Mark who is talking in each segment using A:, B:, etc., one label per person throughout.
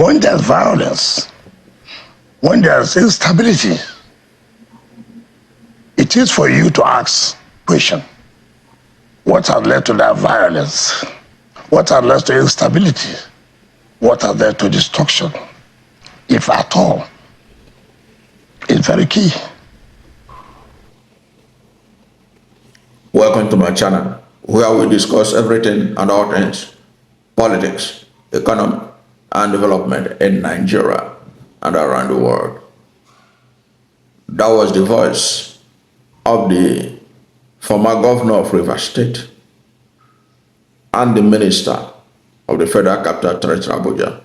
A: when there's violence, when there's instability, it is for you to ask question. What has led to that violence? What has led to instability? What has led to destruction? If at all, it's very key.
B: Welcome to my channel, where we discuss everything and all things, politics, economy, and development in Nigeria and around the world. That was the voice of the former governor of Rivers State and the minister of the Federal Capital Territory, Abuja,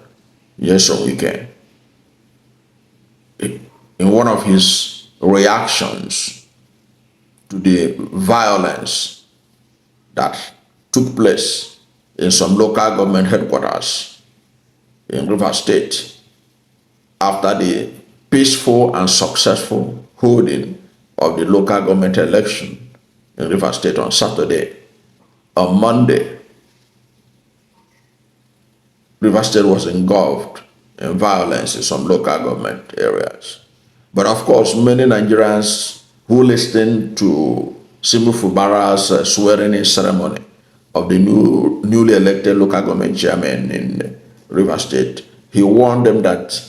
B: Nyesom Wike, in one of his reactions to the violence that took place in some local government headquarters in Rivers State after the peaceful and successful holding of the local government election in Rivers State on Saturday. On Monday, Rivers State was engulfed in violence in some local government areas. But of course, many Nigerians who listened to Simi Fubara's swearing-in ceremony of the newly elected local government chairman in Rivers State, he warned them that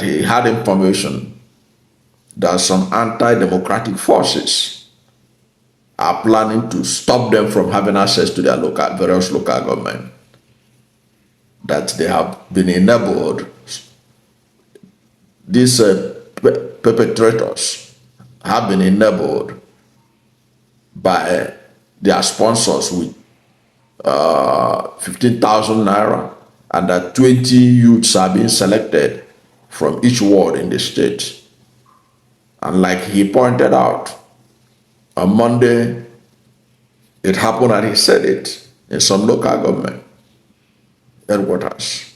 B: he had information that some anti-democratic forces are planning to stop them from having access to their various local government, that they have been enabled. These perpetrators have been enabled by their sponsors with 15,000 naira, and that 20 youths are being selected from each ward in the state. And like he pointed out, on Monday, it happened and he said it in some local government headquarters.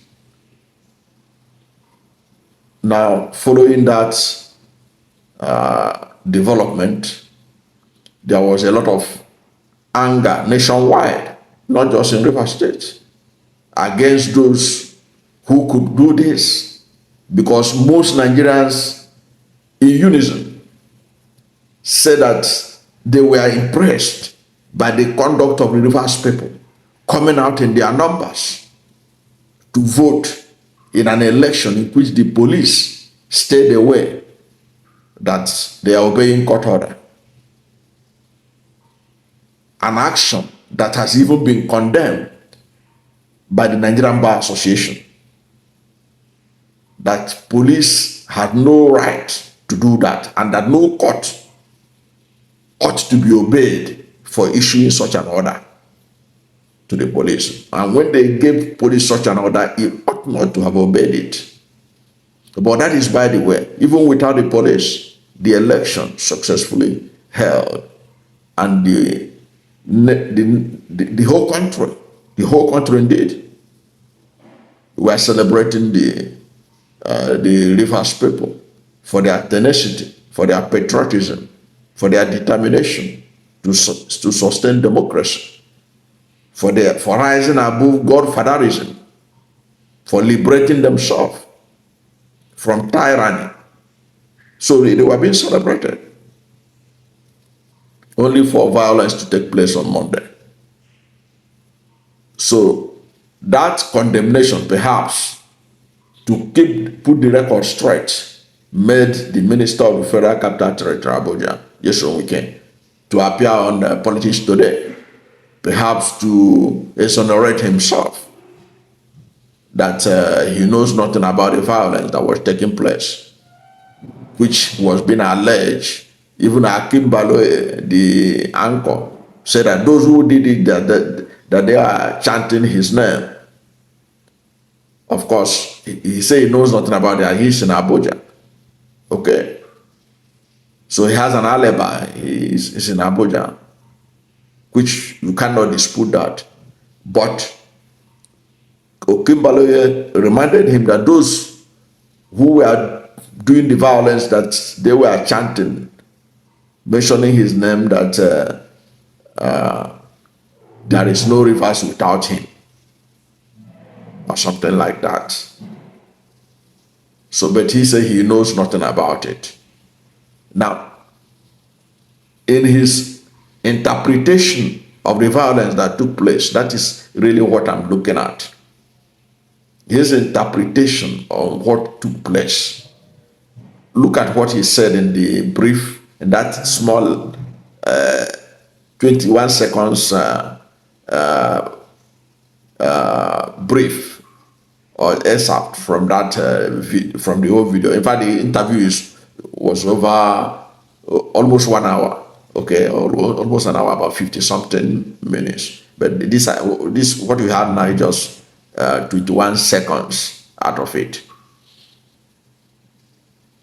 B: Now, following that development, there was a lot of anger nationwide, not just in Rivers State, against those who could do this, because most Nigerians in unison said that they were impressed by the conduct of the Rivers people coming out in their numbers to vote in an election in which the police stayed away, that they are obeying court order. An action that has even been condemned by the Nigerian Bar Association, that police had no right to do that, and that no court ought to be obeyed for issuing such an order to the police. And when they gave police such an order, he ought not to have obeyed it. But that is by the way. Even without the police, the election successfully held, and the whole country indeed, were celebrating the Rivers people for their tenacity, for their patriotism, for their determination to sustain democracy, for rising above godfatherism, for liberating themselves from tyranny. So they were being celebrated, only for violence to take place on Monday. So that condemnation, perhaps, to put the record straight, made the Minister of the Federal Capital Territory, Abuja, Nyesom Wike, to appear on Politics Today, perhaps to exonerate himself that he knows nothing about the violence that was taking place, which was being alleged. Even Akim Baloye, the anchor, said that those who did it, that they are chanting his name. Of course, he said he knows nothing about it. He's in Abuja. Okay. So he has an alibi. He's in Abuja, which you cannot dispute that. But Okimbaloye reminded him that those who were doing the violence, that they were chanting, mentioning his name, that there is no Rivers without him. or something like that. So, but he said he knows nothing about it. Now, in his interpretation of the violence that took place, that is really what I'm looking at. His interpretation of what took place. Look at what he said in the brief, in that small 21 seconds brief or excerpt from that from the whole video. In fact, the interview was over almost 1 hour. Okay, or almost an hour, about 50 something minutes. But this what we have now is just 21 seconds out of it.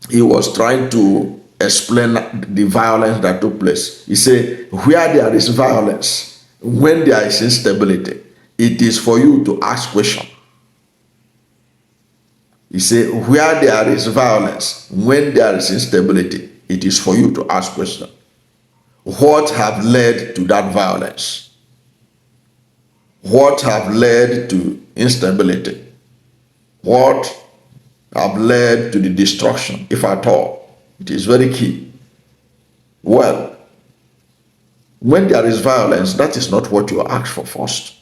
B: He was trying to explain the violence that took place. He said, where there is violence, when there is instability, it is for you to ask questions. He said, where there is violence, when there is instability, it is for you to ask questions. What have led to that violence? What have led to instability? What have led to the destruction, if at all? It is very key. Well, when there is violence, that is not what you ask for first.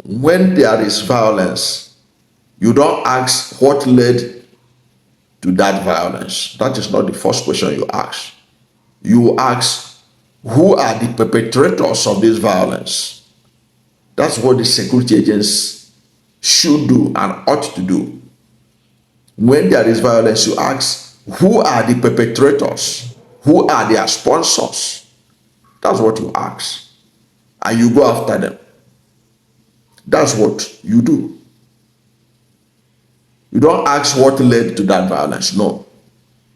B: When there is violence, you don't ask what led to that violence. That is not the first question you ask. You ask, who are the perpetrators of this violence? That's what the security agents should do and ought to do. When there is violence, you ask, who are the perpetrators? Who are their sponsors? That's what you ask. And you go after them. That's what you do. You don't ask what led to that violence. No.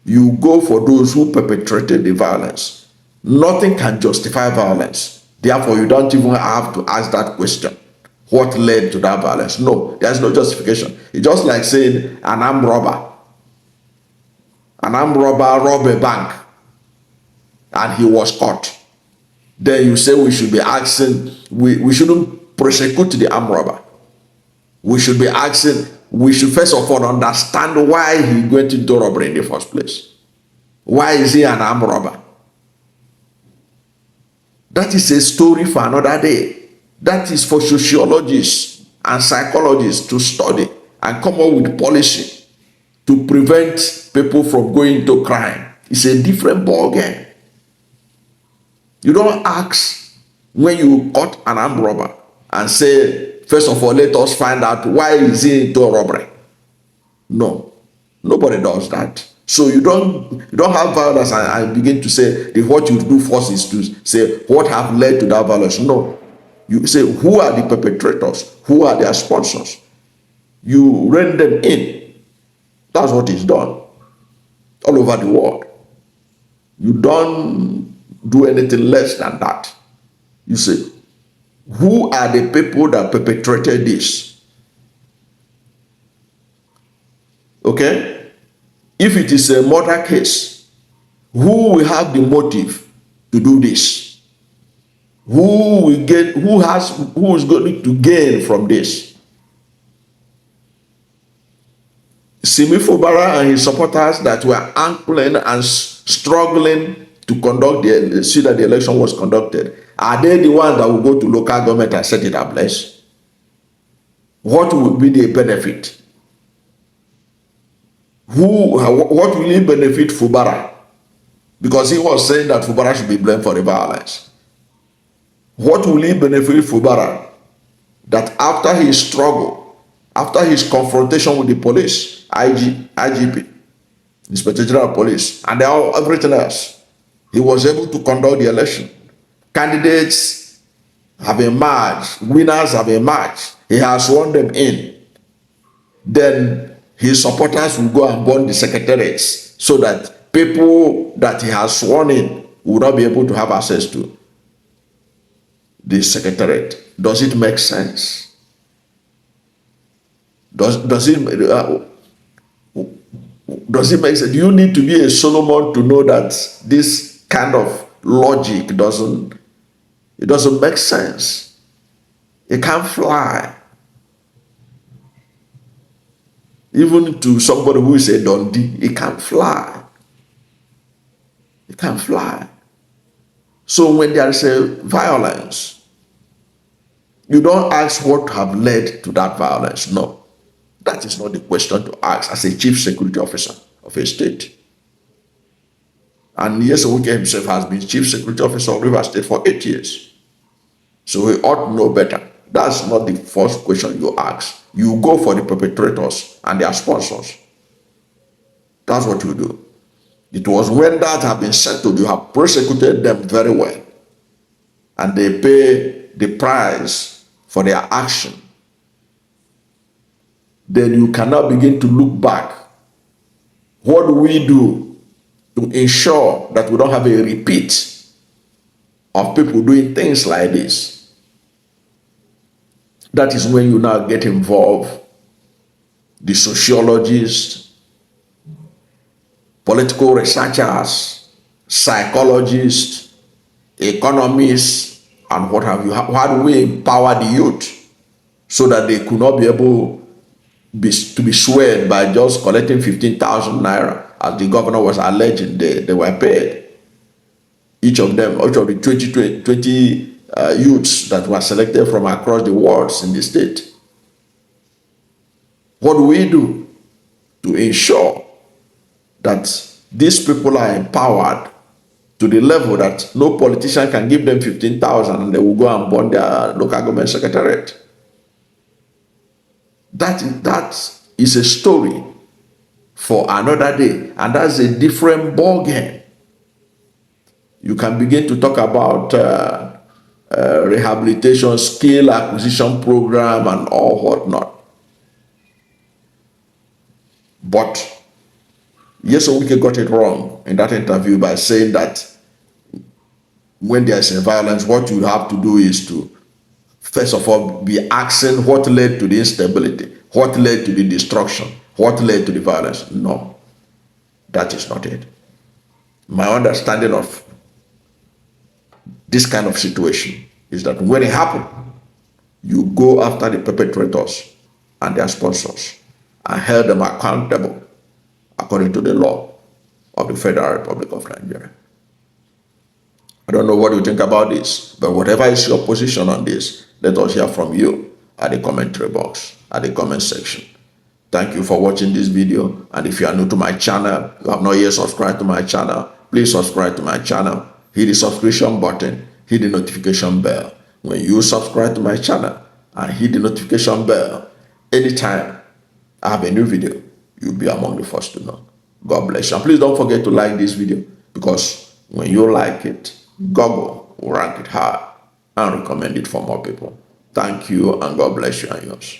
B: You go for those who perpetrated the violence. Nothing can justify violence. Therefore, you don't even have to ask that question. What led to that violence? No, there's no justification. It's just like saying an armed robber. An armed robber robbed a bank and he was caught. Then you say we should be asking, we shouldn't prosecute the armed robber. We should be asking, we should first of all understand why he went into robbery in the first place. Why is he an armed robber? That is a story for another day. That is for sociologists and psychologists to study and come up with policy to prevent people from going into crime. It's a different ballgame. You don't ask when you caught an armed robber and say, first of all, let us find out why is he into robbery. No, nobody does that. So you don't have violence and begin to say what you do first is to say what have led to that violence. No, you say who are the perpetrators, who are their sponsors. You rein them in. That's what is done all over the world. You don't do anything less than that. You say, who are the people that perpetrated this? Okay? If it is a murder case, who will have the motive to do this? Who is going to gain from this? Simi Fubara and his supporters that were angling and struggling to see that the election was conducted, are they the ones that will go to local government and set it ablaze? What will be the benefit? What will it benefit Fubara? Because he was saying that Fubara should be blamed for the violence. What will it benefit Fubara? That after his struggle, after his confrontation with the police, IGP, Inspector General of Police, and everything else, he was able to conduct the election. Candidates have emerged, winners have emerged. He has sworn them in. Then his supporters will go and burn the secretariats so that people that he has sworn in will not be able to have access to the secretariat. Does it make sense? Does it make sense? Do you need to be a Solomon to know that this kind of logic doesn't make sense? It can't fly. Even to somebody who is a Dundee, it can't fly. It can't fly. So when there is a violence, you don't ask what have led to that violence. No. That is not the question to ask as a chief security officer of a state. And Nyesom Wike himself has been chief security officer of Rivers State for 8 years. So he ought to know better. That's not the first question you ask. You go for the perpetrators and their sponsors. That's what you do. It was when that had been settled, you have prosecuted them very well. And they pay the price for their action. Then you cannot begin to look back. What do we do to ensure that we don't have a repeat of people doing things like this? That is when you now get involved. The sociologists, political researchers, psychologists, economists, and what have you. How do we empower the youth so that they could not be able to be swayed by just collecting 15,000 naira, as the governor was alleging they were paid? Each of them, each of the 20 youths that were selected from across the wards in the state. What do we do to ensure that these people are empowered to the level that no politician can give them 15,000 and they will go and burn their local government secretariat? That is a story for another day, and that's a different ballgame. You can begin to talk about rehabilitation, skill acquisition program, and all whatnot. But Nyesom Wike got it wrong in that interview by saying that when there is a violence, what you have to do is to, first of all, be asking what led to the instability, what led to the destruction, what led to the violence. No, that is not it. My understanding of this kind of situation is that when it happens, you go after the perpetrators and their sponsors and hold them accountable according to the law of the Federal Republic of Nigeria. I don't know what you think about this, but whatever is your position on this, let us hear from you at the commentary box, at the comment section. Thank you for watching this video, and if you are new to my channel, you have not yet subscribed to my channel, please subscribe to my channel, hit the subscription button, hit the notification bell. When you subscribe to my channel and hit the notification bell, anytime I have a new video, you'll be among the first to know. God bless you. And please don't forget to like this video, because when you like it, Google will rank it high and recommend it for more people. Thank you, and God bless you and yours.